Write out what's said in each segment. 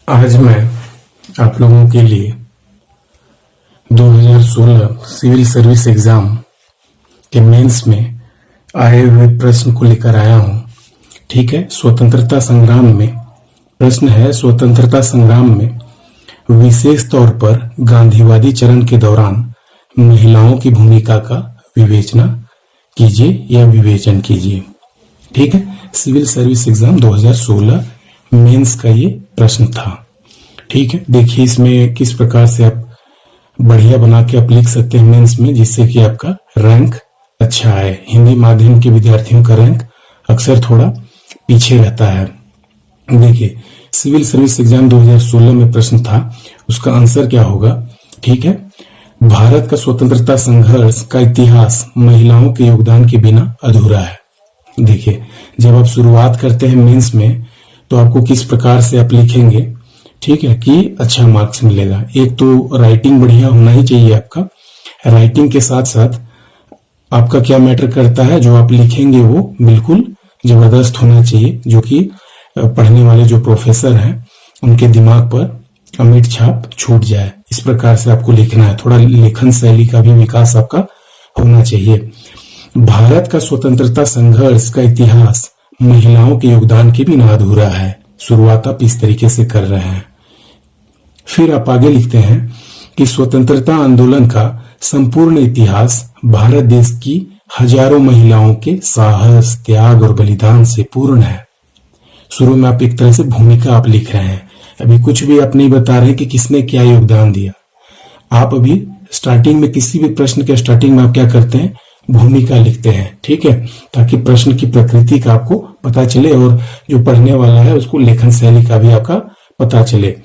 आज मैं आप लोगों के लिए 2016 सिविल सर्विस एग्जाम के मेंस में आए हुए प्रश्न को लेकर आया हूं। ठीक है, स्वतंत्रता संग्राम में प्रश्न है, स्वतंत्रता संग्राम में विशेष तौर पर गांधीवादी चरण के दौरान महिलाओं की भूमिका का विवेचना कीजिए या विवेचन कीजिए। ठीक है, सिविल सर्विस एग्जाम 2016 मेंस का ये प्रश्न था। ठीक है, देखिए इसमें किस प्रकार से आप बढ़िया बना के आप लिख सकते हैं मेंस में, जिससे कि आपका रैंक अच्छा आए। हिंदी माध्यम के विद्यार्थियों का रैंक अक्सर थोड़ा पीछे रहता है। देखिए, सिविल सर्विस एग्जाम 2016 में प्रश्न था, उसका आंसर क्या होगा। ठीक है, भारत का स्वतंत्रता संघर्ष का इतिहास महिलाओं के योगदान के बिना अधूरा है। देखिए, जब आप शुरुआत करते हैं मेंस में तो आपको किस प्रकार से आप लिखेंगे, ठीक है, कि अच्छा मार्क्स मिलेगा। एक तो राइटिंग बढ़िया होना ही चाहिए आपका। राइटिंग के साथ साथ आपका क्या मैटर करता है, जो आप लिखेंगे वो बिल्कुल जबरदस्त होना चाहिए, जो कि पढ़ने वाले जो प्रोफेसर हैं उनके दिमाग पर अमिट छाप छूट जाए। इस प्रकार से आपको लिखना है। थोड़ा लेखन शैली का भी विकास आपका होना चाहिए। भारत का स्वतंत्रता संघर्ष का इतिहास महिलाओं के योगदान के बिना अधूरा है। शुरुआत आप इस तरीके से कर रहे हैं। फिर आप आगे लिखते हैं कि स्वतंत्रता आंदोलन का संपूर्ण इतिहास भारत देश की हजारों महिलाओं के साहस, त्याग और बलिदान से पूर्ण है। शुरू में आप एक तरह से भूमिका आप लिख रहे हैं। अभी कुछ भी आप नहीं बता रहे कि किसने क्या योगदान दिया। आप अभी स्टार्टिंग में किसी भी प्रश्न के स्टार्टिंग में आप क्या करते हैं, भूमिका लिखते हैं। ठीक है, ताकि प्रश्न की प्रकृति का आपको पता चले और जो पढ़ने वाला है उसको लेखन शैली का भी आपका पता चले।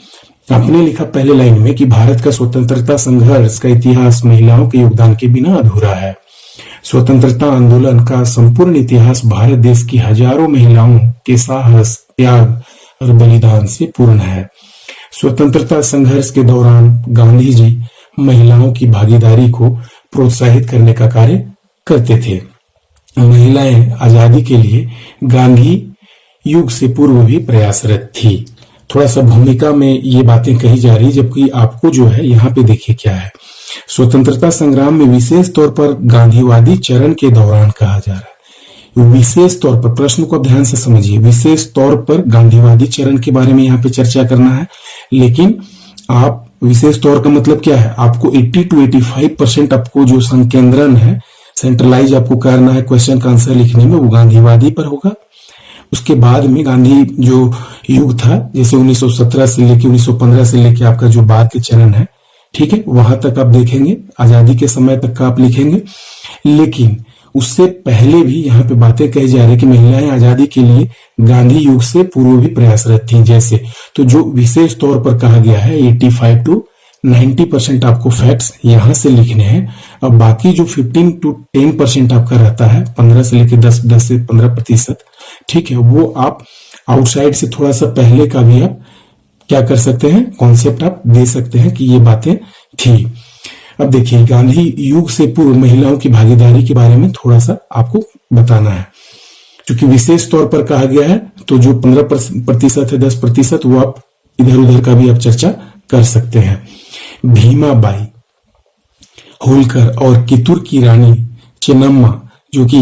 आपने लिखा पहले लाइन में कि भारत का स्वतंत्रता संघर्ष का इतिहास महिलाओं के योगदान के बिना अधूरा है। स्वतंत्रता आंदोलन का संपूर्ण इतिहास भारत देश की हजारों महिलाओं के साहस, त्याग और बलिदान से पूर्ण है। स्वतंत्रता संघर्ष के दौरान गांधी जी महिलाओं की भागीदारी को प्रोत्साहित करने का कार्य करते थे। महिलाएं आजादी के लिए गांधी युग से पूर्व भी प्रयासरत थी। थोड़ा सा भूमिका में ये बातें कही जा रही, जबकि आपको जो है यहाँ पे देखिए क्या है, स्वतंत्रता संग्राम में विशेष तौर पर गांधीवादी चरण के दौरान कहा जा रहा है। विशेष तौर पर, प्रश्न को ध्यान से समझिए, विशेष तौर पर गांधीवादी चरण के बारे में यहाँ पे चर्चा करना है। लेकिन आप विशेष तौर का मतलब क्या है, आपको 80 to 85% आपको जो संकेंद्रण है, सेंट्रलाइज आपको करना है क्वेश्चन का आंसर लिखने में, वो गांधीवादी पर होगा। उसके बाद में गांधी जो युग था, जैसे 1917 से लेके 1915 से लेके आपका जो बाद के चरण है, ठीक है, वहां तक आप देखेंगे, आजादी के समय तक का आप लिखेंगे। लेकिन उससे पहले भी यहाँ पे बातें कही जा रही कि महिलाएं आजादी के लिए गांधी युग से पूर्व भी प्रयासरत थी। जैसे तो जो विशेष तौर पर कहा गया है 85 to 90% आपको फैक्ट्स यहां से लिखने हैं। अब बाकी जो 15 to 10% आपका रहता है, 15 से लेके 10 से 15%, ठीक है, वो आप आउटसाइड से थोड़ा सा पहले का भी आप क्या कर सकते हैं, कॉन्सेप्ट आप दे सकते हैं कि ये बातें थी। अब देखिए, गांधी युग से पूर्व महिलाओं की भागीदारी के बारे में थोड़ा सा आपको बताना है। क्योंकि विशेष तौर पर कहा गया है, तो जो 15% है, 10%, वो आप इधर उधर का भी आप चर्चा कर सकते हैं। भीमाबाई होलकर और कितूर की रानी चेन्नम्मा, जो कि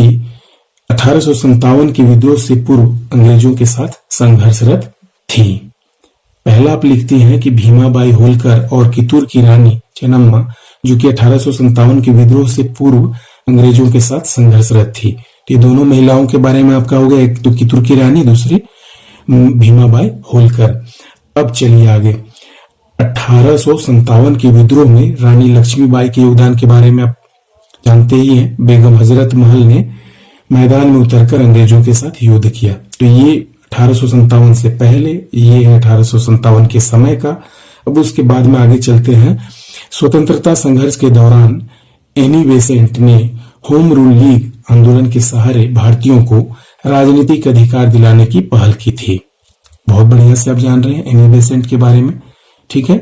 1857 के विद्रोह से पूर्व अंग्रेजों के साथ संघर्षरत थी। पहला आप लिखती हैं कि भीमाबाई होलकर और कितूर की रानी चेन्नम्मा, जो कि 1857 के विद्रोह से पूर्व अंग्रेजों के साथ संघर्षरत थी। तो ये दोनों महिलाओं के बारे में आपका हो गया, एक तो कितूर की रानी, दूसरी भीमाबाई होलकर। अब चलिए आगे, 1857 के विद्रोह में रानी लक्ष्मीबाई के योगदान के बारे में आप जानते ही हैं। बेगम हजरत महल ने मैदान में उतरकर अंग्रेजों के साथ युद्ध किया। तो ये 1857 से पहले, ये है 1857 के समय का। अब उसके बाद में आगे चलते हैं। स्वतंत्रता संघर्ष के दौरान एनी बेसेंट ने होम रूल लीग आंदोलन के सहारे भारतीयों को राजनीतिक अधिकार दिलाने की पहल की थी। बहुत बढ़िया से आप जान रहे हैं एनी बेसेंट के बारे में, ठीक है।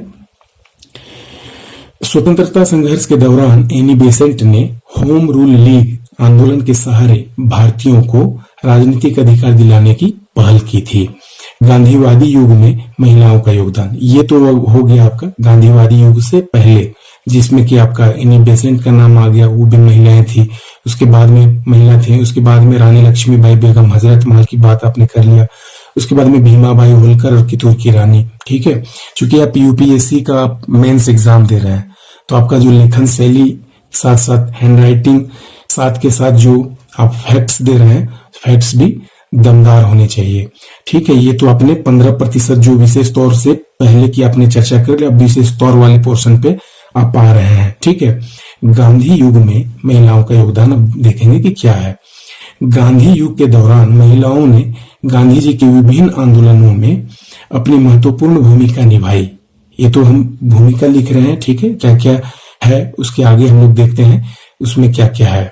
स्वतंत्रता संघर्ष के दौरान एनी बेसेंट ने होम रूल लीग आंदोलन के सहारे भारतीयों को राजनीतिक अधिकार दिलाने की पहल की थी। गांधीवादी युग में महिलाओं का योगदान, ये तो हो गया आपका गांधीवादी युग से पहले, जिसमें कि आपका एनी बेसेंट का नाम आ गया, वो भी महिलाएं थी। उसके बाद में महिला थी, उसके बाद में रानी लक्ष्मीबाई बेगम, हजरत महल की बात आपने कर लिया। उसके बाद में भीमाबाई होलकर और कितूर की रानी। ठीक है, चूंकि आप यूपीएससी का मेंस एग्जाम दे रहे हैं, तो आपका जो लेखन शैली, साथ साथ हैंड राइटिंग, साथ के साथ जो आप फैक्ट्स दे रहे हैं, फैक्ट्स भी दमदार होने चाहिए। ठीक है, ये तो आपने 15% जो विशेष तौर से पहले की आपने चर्चा कर ली, अब विशेष तौर वाले पोर्शन पे आप आ रहे हैं। ठीक है, गांधी युग में महिलाओं का योगदान अब देखेंगे कि क्या है। गांधी युग के दौरान महिलाओं ने गांधी जी के विभिन्न आंदोलनों में अपनी महत्वपूर्ण भूमिका निभाई। ये तो हम भूमिका लिख रहे हैं, ठीक है, क्या क्या है उसके आगे हम लोग देखते हैं उसमें क्या क्या है।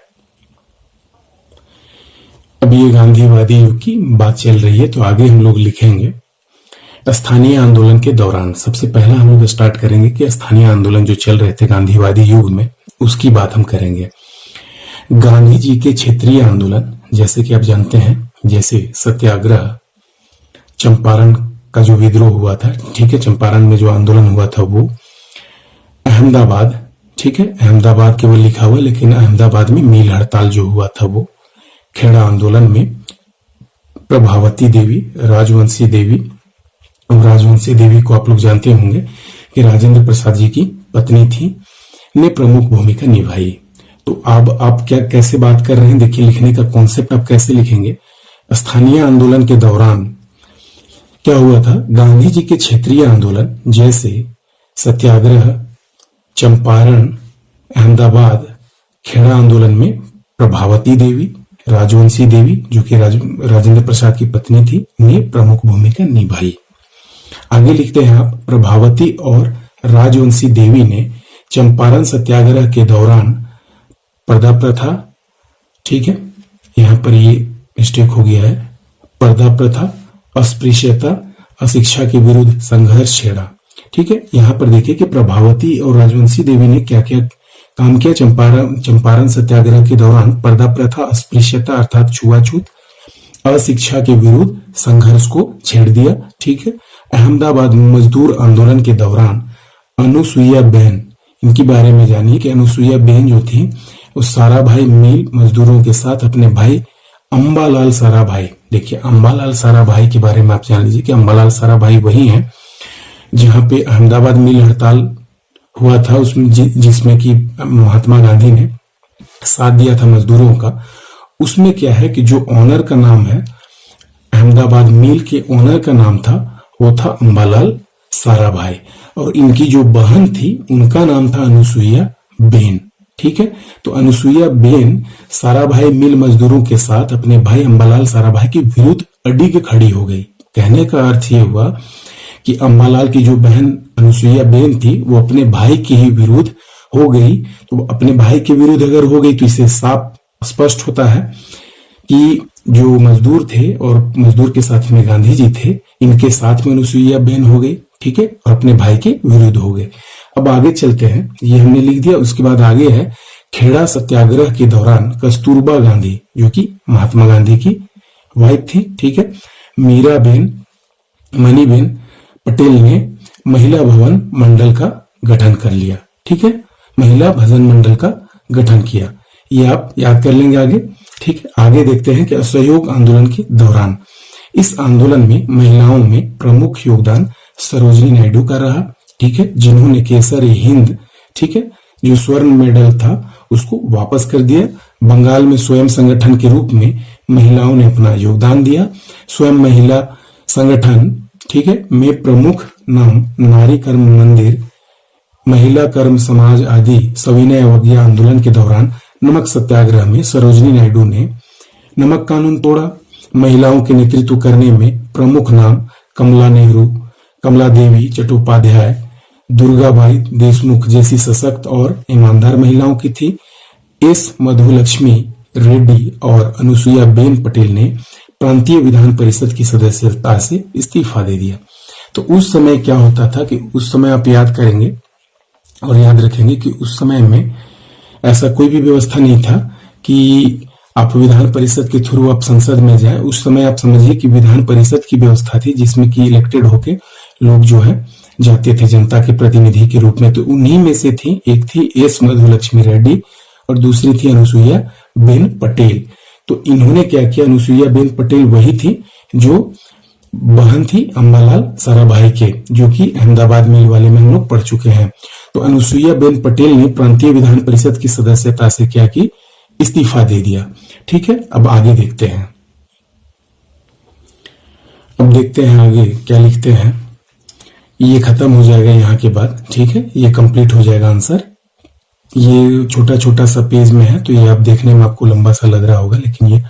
अब ये गांधीवादी युग की बात चल रही है, तो आगे हम लोग लिखेंगे स्थानीय आंदोलन के दौरान। सबसे पहला हम लोग स्टार्ट करेंगे कि स्थानीय आंदोलन जो चल रहे थे गांधीवादी युग में, उसकी बात हम करेंगे। गांधी जी के क्षेत्रीय आंदोलन, जैसे कि आप जानते हैं, जैसे सत्याग्रह, चंपारण का जो विद्रोह हुआ था, ठीक है, चंपारण में जो आंदोलन हुआ था वो अहमदाबाद, ठीक है, अहमदाबाद केवल लिखा हुआ, लेकिन अहमदाबाद में मील हड़ताल जो हुआ था वो, खेड़ा आंदोलन में प्रभावती देवी, राजवंशी देवी, राजवंशी देवी को आप लोग जानते होंगे कि राजेंद्र प्रसाद जी की पत्नी थी, ने प्रमुख भूमिका निभाई। तो अब आप क्या कैसे बात कर रहे हैं, देखिए लिखने का कॉन्सेप्ट आप कैसे लिखेंगे। स्थानीय आंदोलन के दौरान क्या हुआ था, गांधी जी के क्षेत्रीय आंदोलन जैसे सत्याग्रह, चंपारण, अहमदाबाद, खेड़ा आंदोलन में प्रभावती देवी, राजवंशी देवी जो कि राजेंद्र प्रसाद की पत्नी थी, ने प्रमुख भूमिका निभाई। आगे लिखते हैं आप, प्रभावती और राजवंशी देवी ने चंपारण सत्याग्रह के दौरान पर्दा प्रथा, ठीक है, यहां पर ये मिस्टेक हो गया है, पर्दा प्रथा, अस्पृश्यता, अशिक्षा के विरुद्ध संघर्ष छेड़ा। ठीक है, यहां पर देखिए कि प्रभावती और राजवंशी देवी ने क्या क्या काम किया। चंपारण सत्याग्रह के दौरान पर्दा प्रथा, अस्पृश्यता अर्थात छुआछूत, अशिक्षा के विरुद्ध संघर्ष को छेड़ दिया। ठीक है, अहमदाबाद मजदूर आंदोलन के दौरान अनुसुईया बहन, इनके बारे में जानिए कि अनुसुईया बहन जो थी वो साराभाई मिल मजदूरों के साथ अपने भाई अंबालाल साराभाई, देखिए अंबालाल साराभाई के बारे में आप जान लीजिए कि अंबालाल साराभाई वही हैं जहां पे अहमदाबाद मिल हड़ताल हुआ था, उसमें जिसमें कि महात्मा गांधी ने साथ दिया था मजदूरों का। उसमें क्या है कि जो ऑनर का नाम है, अहमदाबाद मिल के ऑनर का नाम था वो था अंबालाल साराभाई, और इनकी जो बहन थी उनका नाम था अनुसुईया बेन। ठीक है, तो अनुसुईया बेन साराभाई मिल मजदूरों के साथ अपने भाई अंबालाल साराभाई के विरुद्ध अडिग खड़ी हो गई। कहने का अर्थ ये हुआ कि अंबालाल की जो बहन अनुसुईया बेन थी वो अपने भाई के ही विरुद्ध हो गई। तो अपने भाई के विरुद्ध अगर हो गई तो इससे साफ स्पष्ट होता है कि जो मजदूर थे और मजदूर के साथ में गांधी जी थे, इनके साथ में अनुसुईया बेन हो गई। ठीक है, और अपने भाई के विरुद्ध हो गए। अब आगे चलते हैं, ये हमने लिख दिया। उसके बाद आगे है, खेड़ा सत्याग्रह के दौरान कस्तूरबा गांधी जो कि महात्मा गांधी की वाइफ थी, ठीक है, मीराबेन मणिबेन पटेल ने महिला भवन मंडल का गठन कर लिया। ठीक है, महिला भजन मंडल का गठन किया, ये आप याद कर लेंगे आगे। ठीक है, आगे देखते हैं कि असहयोग आंदोलन के दौरान, इस आंदोलन में महिलाओं में प्रमुख योगदान सरोजिनी नायडू का रहा। ठीक है, जिन्होंने केसरी हिंद, ठीक है, जो स्वर्ण मेडल था उसको वापस कर दिया। बंगाल में स्वयं संगठन के रूप में महिलाओं ने अपना योगदान दिया। स्वयं महिला संगठन, ठीक है, में प्रमुख नाम नारी कर्म मंदिर, महिला कर्म समाज आदि सविनय अवज्ञा आंदोलन के दौरान नमक सत्याग्रह में सरोजिनी नायडू ने नमक कानून तोड़ा। महिलाओं के नेतृत्व करने में प्रमुख नाम कमला नेहरू, कमला देवी चट्टोपाध्याय, दुर्गाबाई देशमुख जैसी सशक्त और ईमानदार महिलाओं की थी। एस मधुलक्ष्मी रेड्डी और अनुसुईया बेन पटेल ने प्रांतीय विधान परिषद की सदस्यता से इस्तीफा दे दिया। तो उस समय क्या होता था कि उस समय आप याद करेंगे और याद रखेंगे कि उस समय में ऐसा कोई भी व्यवस्था नहीं था कि आप विधान परिषद के थ्रू आप संसद में जाए, उस समय आप समझिए कि विधान परिषद की व्यवस्था थी जिसमें कि इलेक्टेड होके लोग जो है जाते थे जनता के प्रतिनिधि के रूप में। तो उन्हीं में से थी, एक थी एस मधुलक्ष्मी रेड्डी और दूसरी थी अनुसुईया बेन पटेल। तो इन्होंने क्या किया, अनुसुईया बेन पटेल वही थी जो बहन थी अंबालाल साराभाई के, जो कि अहमदाबाद मिल वाले में हम लोग पढ़ चुके हैं। तो अनुसुईया बेन पटेल ने प्रांतीय विधान परिषद की सदस्यता से क्या की, इस्तीफा दे दिया। ठीक है, अब आगे देखते हैं। अब देखते हैं आगे क्या लिखते हैं। ये खत्म हो जाएगा यहाँ के बाद, ठीक है, ये कंप्लीट हो जाएगा आंसर। ये छोटा छोटा सा पेज में है, तो ये आप देखने में आपको लंबा सा लग रहा होगा, लेकिन ये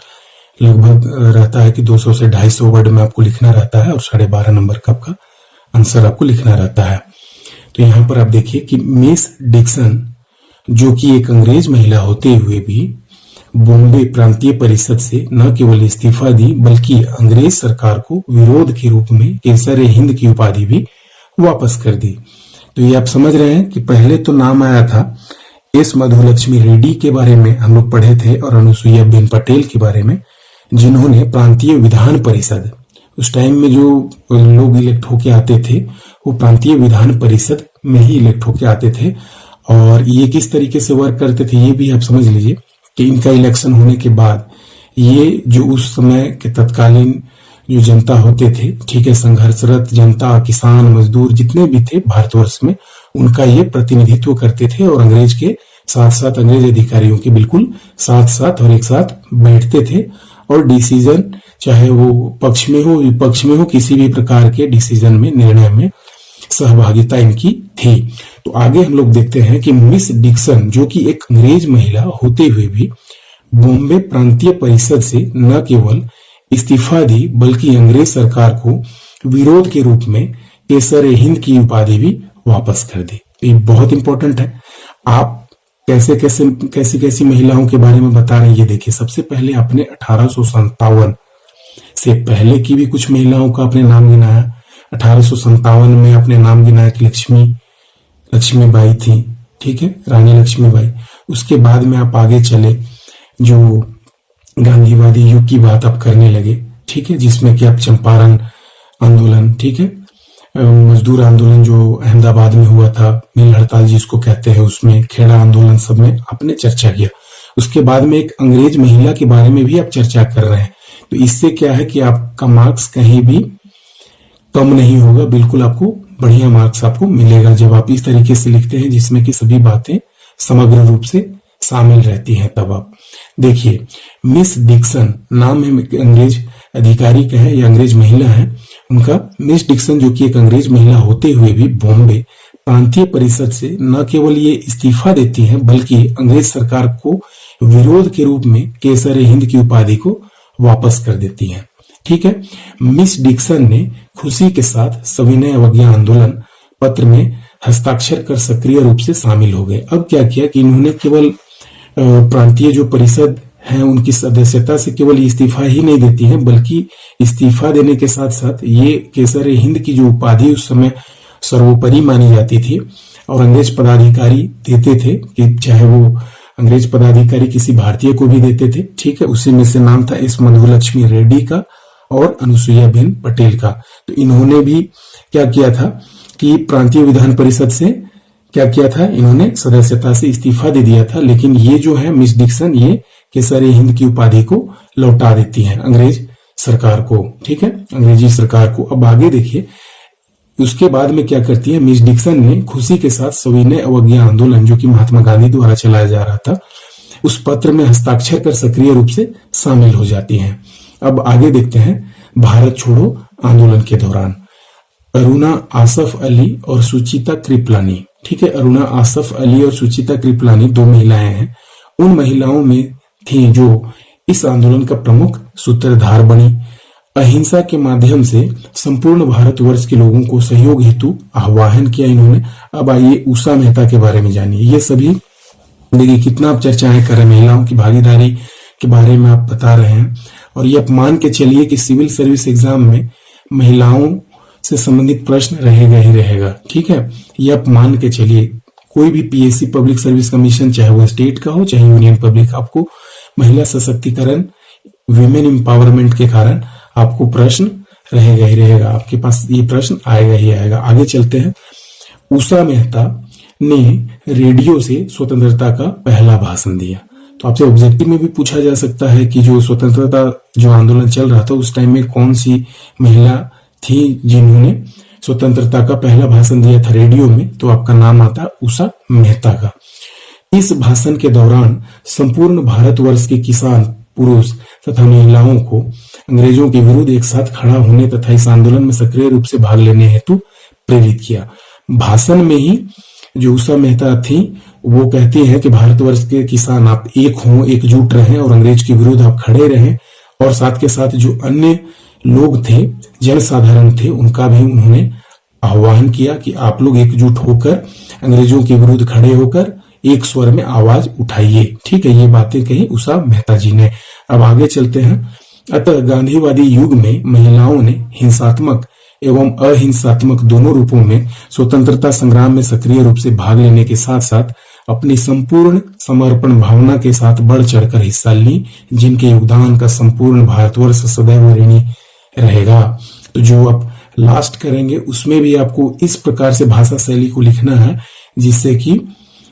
लगभग रहता है कि 200 से 250 वर्ड में आपको लिखना रहता है और 12.5 नंबर का आपका आंसर आपको लिखना रहता है। तो यहाँ पर आप देखिए कि मिस डिक्सन, जो कि एक अंग्रेज महिला होते हुए भी बॉम्बे प्रांतीय परिषद से न केवल इस्तीफा दी, बल्कि अंग्रेज सरकार को विरोध के रूप में केसर हिंद की उपाधि भी वापस कर दी। तो ये आप समझ रहे हैं कि पहले तो नाम आया था एस मधुलक्ष्मी रेड्डी के बारे में हम लोग पढ़े थे और अनुसुईया बेन पटेल के बारे में, जिन्होंने प्रांतीय विधान परिषद, उस टाइम में जो लोग इलेक्ट होके आते थे वो प्रांतीय विधान परिषद में ही इलेक्ट होके आते थे। और ये किस तरीके से वर्क करते थे ये भी आप समझ लीजिए कि इनका इलेक्शन होने के बाद ये जो उस समय के तत्कालीन जो जनता होते थे, ठीक है, संघर्षरत जनता, किसान, मजदूर जितने भी थे भारतवर्ष में, उनका ये प्रतिनिधित्व करते थे और अंग्रेज के साथ साथ, अंग्रेज अधिकारियों के बिल्कुल साथ साथ और एक साथ बैठते थे और डिसीजन, चाहे वो पक्ष में हो विपक्ष में हो, किसी भी प्रकार के डिसीजन में, निर्णय में सहभागिता इनकी थी। तो आगे हम लोग देखते हैं कि मिस डिक्सन, जो कि एक अंग्रेज महिला होते हुए भी बॉम्बे प्रांतीय परिषद से न केवल इस्तीफा दी, बल्कि अंग्रेज सरकार को विरोध के रूप में केसर हिंद की उपाधि भी वापस कर दी। तो ये बहुत इंपॉर्टेंट है। आप कैसी कैसी महिलाओं के बारे में बता रहे हैं ये देखिए। सबसे पहले आपने 1857 से पहले की भी कुछ महिलाओं का आपने नाम गिनाया। 1857 में आपने नाम गिनाया कि लक्ष्मीबाई थी, ठीक है, रानी लक्ष्मीबाई। उसके बाद में आप आगे चले, जो गांधीवादी युग की बात आप करने लगे, ठीक है, जिसमें कि आप चंपारण आंदोलन, ठीक है, मजदूर आंदोलन जो अहमदाबाद में हुआ था, मिल हड़ताल जिसको कहते हैं, उसमें खेड़ा आंदोलन, सब में आपने चर्चा किया। उसके बाद में एक अंग्रेज महिला के बारे में भी आप चर्चा कर रहे हैं। तो इससे क्या है कि आपका मार्क्स कहीं भी कम नहीं होगा, बिल्कुल आपको बढ़िया मार्क्स आपको मिलेगा जब आप इस तरीके से लिखते हैं जिसमें कि सभी बातें समग्र रूप से शामिल रहती हैं। तब आप देखिए, मिस डिक्सन नाम है, अंग्रेज अधिकारी का है या अंग्रेज महिला है उनका, मिस डिक्सन, जो कि एक अंग्रेज महिला होते हुए भी बॉम्बे प्रांतीय परिषद से न केवल ये इस्तीफा देती हैं, बल्कि अंग्रेज सरकार को विरोध के रूप में केसर हिंद की उपाधि को वापस कर देती हैं। ठीक है, मिस डिक्सन ने खुशी के साथ सविनय अवज्ञा आंदोलन पत्र में हस्ताक्षर कर सक्रिय रूप से शामिल हो गए। अब क्या किया कि इन्होंने केवल प्रांतीय जो परिषद है उनकी सदस्यता से केवल इस्तीफा ही नहीं देती हैं, बल्कि इस्तीफा देने के साथ साथ ये केसर हिंद की जो उपाधि उस समय सर्वोपरि मानी जाती थी और अंग्रेज पदाधिकारी देते थे, कि चाहे वो अंग्रेज पदाधिकारी किसी भारतीय को भी देते थे, ठीक है, उसी में से नाम था एस मधुलक्ष्मी रेड्डी का और अनुसुईया बेन पटेल का। तो इन्होंने भी क्या किया था कि प्रांतीय विधान परिषद से क्या किया था, इन्होंने सदस्यता से इस्तीफा दे दिया था। लेकिन ये जो है मिस डिक्सन, ये केसर हिंद की उपाधि को लौटा देती हैं अंग्रेज सरकार को, ठीक है, अंग्रेजी सरकार को। अब आगे देखिए, उसके बाद में क्या करती है मिस डिक्सन ने खुशी के साथ सविनय अवज्ञा आंदोलन, जो कि महात्मा गांधी द्वारा चलाया जा रहा था, उस पत्र में हस्ताक्षर कर सक्रिय रूप से शामिल हो जाती हैं। अब आगे देखते हैं, भारत छोड़ो आंदोलन के दौरान अरुणा आसफ अली और सुचिता कृपलानी, ठीक है, अरुणा आसफ अली और सुचिता कृपलानी दो महिलाएं हैं। उन महिलाओं में थी जो इस आंदोलन का प्रमुख सूत्रधार बनी। अहिंसा के माध्यम से संपूर्ण भारतवर्ष के लोगों को सहयोग हेतु आह्वान किया इन्होंने। अब आइए उषा मेहता के बारे में जानिए। ये सभी देखिए कितना आप चर्चाएं कर रहे हैं, महिलाओं की भागीदारी के बारे में आप बता रहे हैं। और ये आप मान के चलिए कि सिविल सर्विस एग्जाम में महिलाओं से संबंधित प्रश्न रहेगा ही रहेगा, ठीक है, ये आप मान के चलिए। कोई भी पीएससी पब्लिक सर्विस कमीशन, चाहे वो स्टेट का हो चाहे यूनियन पब्लिक, आपको महिला सशक्तिकरण, विमेन एम्पावरमेंट के कारण आपको प्रश्न रहेगा ही रहेगा, आपके पास ये प्रश्न आएगा ही आएगा। आगे चलते हैं। उषा मेहता ने रेडियो से स्वतंत्रता का पहला भाषण दिया। तो आपसे ऑब्जेक्टिव में भी पूछा जा सकता है कि जो स्वतंत्रता जो आंदोलन चल रहा था उस टाइम में कौन सी महिला थी जिन्होंने स्वतंत्रता का पहला भाषण दिया था रेडियो में, तो आपका नाम आता उषा मेहता का। इस भाषण के दौरान संपूर्ण भारतवर्ष के किसान, पुरुष तथा महिलाओं को अंग्रेजों के विरुद्ध एक साथ खड़ा होने तथा इस आंदोलन में सक्रिय रूप से भाग लेने हेतु प्रेरित किया। भाषण में ही जो उषा मेहता थी वो कहती है कि भारतवर्ष के किसान आप एक हों, एकजुट रहें और अंग्रेज के विरुद्ध आप खड़े रहें, और साथ के साथ जो अन्य लोग थे, जनसाधारण थे, उनका भी उन्होंने आह्वान किया कि आप लोग एकजुट होकर अंग्रेजों के विरुद्ध खड़े होकर एक स्वर में आवाज उठाइए। ठीक है, ये बातें कही उषा मेहता जी ने। अब आगे चलते हैं। अतः गांधीवादी युग में महिलाओं ने हिंसात्मक एवं अहिंसात्मक दोनों रूपों में स्वतंत्रता संग्राम में सक्रिय रूप से भाग लेने के साथ साथ अपनी संपूर्ण समर्पण भावना के साथ बढ़ चढ़कर हिस्सा ली, जिनके योगदान का संपूर्ण भारतवर्ष सदैव ऋणी रहेगा। तो जो आप लास्ट करेंगे उसमें भी आपको इस प्रकार से भाषा शैली को लिखना है जिससे कि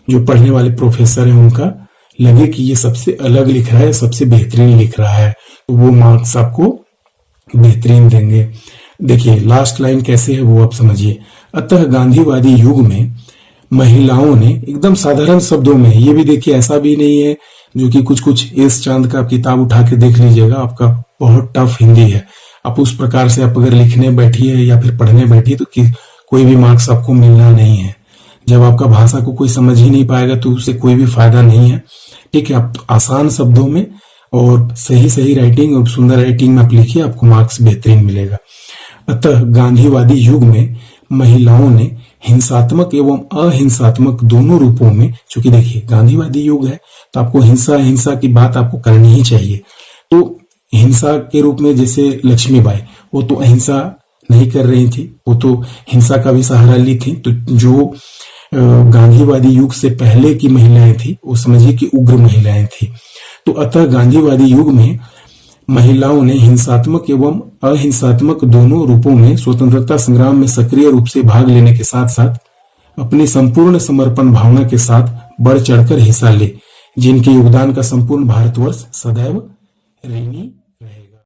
जो पढ़ने वाले प्रोफेसर हैं उनका लगे कि ये सबसे अलग लिख रहा है, सबसे बेहतरीन लिख रहा है, तो वो मार्क्स आपको बेहतरीन देंगे। देखिए लास्ट लाइन कैसे है वो आप समझिए। अतः गांधीवादी युग में महिलाओं ने, एकदम साधारण शब्दों में, ये भी देखिए ऐसा भी नहीं है जो कि कुछ एस चांद का किताब उठा के देख लीजिएगा, आपका बहुत टफ हिंदी है, आप उस प्रकार से आप अगर लिखने बैठिए या फिर पढ़ने बैठिए तो कोई भी मार्क्स आपको मिलना नहीं है। जब आपका भाषा को कोई समझ ही नहीं पाएगा तो उससे कोई भी फायदा नहीं है। ठीक है, आप आसान शब्दों में और सही राइटिंग और सुंदर राइटिंग में आप लिखिए, आपको मार्क्स बेहतरीन मिलेगा। अतः गांधीवादी युग में महिलाओं ने हिंसात्मक एवं अहिंसात्मक दोनों रूपों में, चूंकि देखिए गांधीवादी युग है तो आपको हिंसा की बात आपको करनी ही चाहिए। तो हिंसा के रूप में जैसे लक्ष्मीबाई, वो तो अहिंसा नहीं कर रही थी, वो तो हिंसा का भी सहारा ली थी। तो जो गांधीवादी युग से पहले की महिलाएं थी वो समझिए कि उग्र महिलाएं थी। तो अतः गांधीवादी युग में महिलाओं ने हिंसात्मक एवं अहिंसात्मक दोनों रूपों में स्वतंत्रता संग्राम में सक्रिय रूप से भाग लेने के साथ साथ अपनी संपूर्ण समर्पण भावना के साथ बढ़ चढ़कर हिस्सा ले, जिनके योगदान का संपूर्ण भारतवर्ष सदैव ऋणी